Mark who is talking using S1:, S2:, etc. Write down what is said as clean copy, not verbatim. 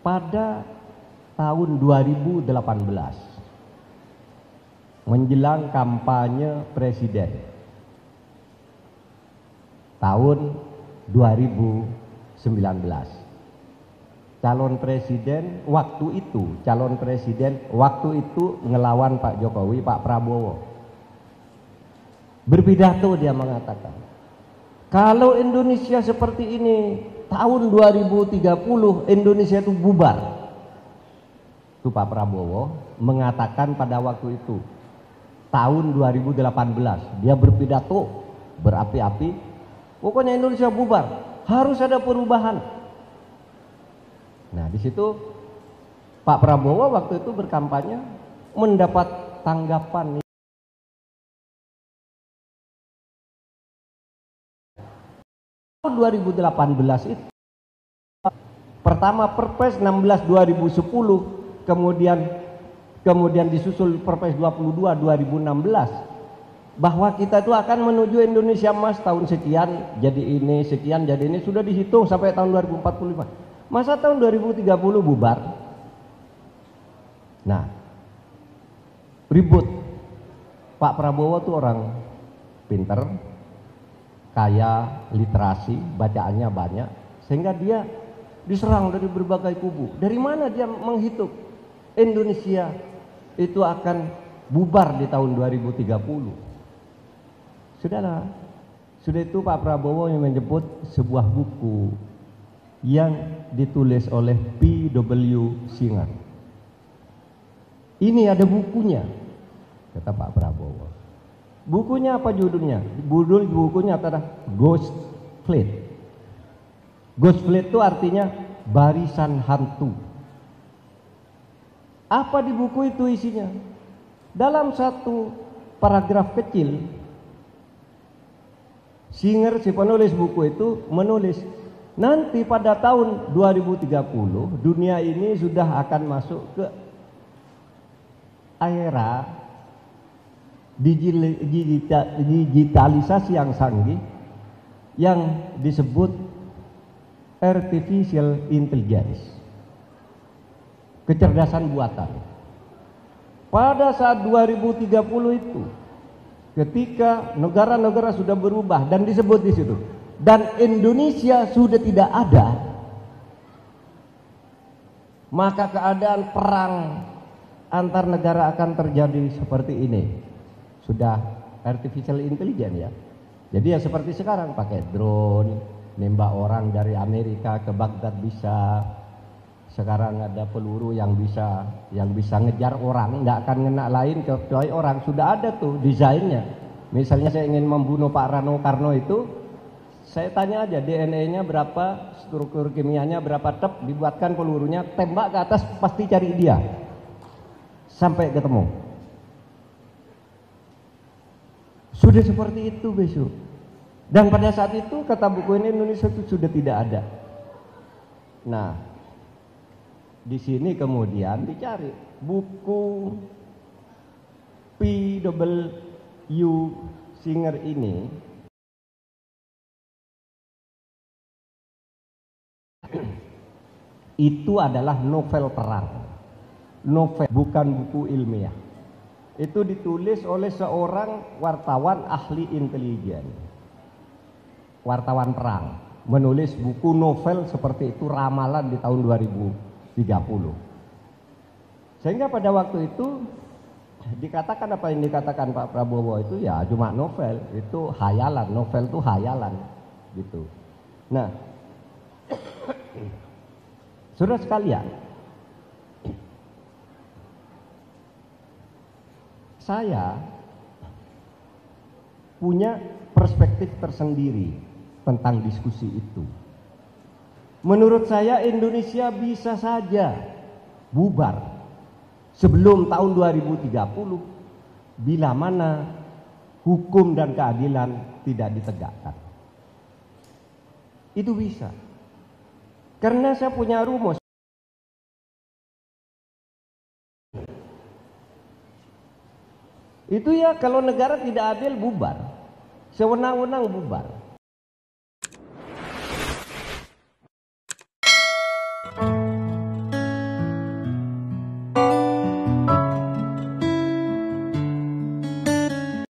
S1: pada tahun 2018 menjelang kampanye presiden tahun 2019. Calon presiden waktu itu ngelawan Pak Jokowi, Pak Prabowo. Berpidato dia mengatakan, kalau Indonesia seperti ini tahun 2030 Indonesia itu bubar. Itu Pak Prabowo mengatakan pada waktu itu tahun 2018 dia berpidato berapi-api, pokoknya Indonesia bubar, harus ada perubahan. Nah, di situ Pak Prabowo waktu itu berkampanye mendapat tanggapan 2018 itu. Pertama Perpres 16 2010, kemudian disusul Perpres 22 2016 bahwa kita itu akan menuju Indonesia Emas tahun sekian, jadi ini sekian, jadi ini sudah dihitung sampai tahun 2045. Masa tahun 2030 bubar? Nah, ribut. Pak Prabowo tuh orang pinter, kaya literasi, bacaannya banyak, sehingga dia diserang dari berbagai kubu. Dari mana dia menghitung Indonesia itu akan bubar di tahun 2030? Sudah itu Pak Prabowo yang menyebut sebuah buku yang ditulis oleh P.W. Singer. Ini ada bukunya, kata Pak Prabowo. Bukunya apa judulnya? Bukunya adalah Ghost Fleet. Ghost Fleet itu artinya barisan hantu. Apa di buku itu isinya? Dalam satu paragraf kecil, Singer, si penulis buku itu, menulis nanti pada tahun 2030 dunia ini sudah akan masuk ke era digitalisasi yang canggih yang disebut artificial intelligence, kecerdasan buatan. Pada saat 2030 itu, ketika negara-negara sudah berubah dan disebut di situ, dan Indonesia sudah tidak ada, maka keadaan perang antar negara akan terjadi seperti ini. Sudah artificial intelligence ya. Jadi ya seperti sekarang pakai drone, nembak orang dari Amerika ke Baghdad bisa. Sekarang ada peluru yang bisa ngejar orang, nggak akan ngena lain kecuali orang. Sudah ada tuh desainnya. Misalnya saya ingin membunuh Pak Rano Karno itu, saya tanya aja DNA-nya berapa, struktur kimianya berapa, dibuatkan pelurunya, tembak ke atas, pasti cari dia sampai ketemu. Sudah seperti itu besok. Dan pada saat itu kata buku ini Indonesia itu sudah tidak ada. Nah, di sini kemudian dicari buku P.W. Singer ini. Itu adalah novel perang, novel, bukan buku ilmiah. Itu ditulis oleh seorang wartawan ahli intelijen, wartawan perang, menulis buku novel seperti itu, ramalan di tahun 2030. Sehingga pada waktu itu dikatakan apa yang dikatakan Pak Prabowo itu ya cuma novel, itu hayalan, novel itu hayalan gitu. Nah, saudara sekalian, saya punya perspektif tersendiri tentang diskusi itu. Menurut saya Indonesia bisa saja bubar sebelum tahun 2030 bila mana hukum dan keadilan tidak ditegakkan. Itu bisa. Karena saya punya rumus. Itu ya kalau negara tidak adil bubar. Sewenang-wenang bubar.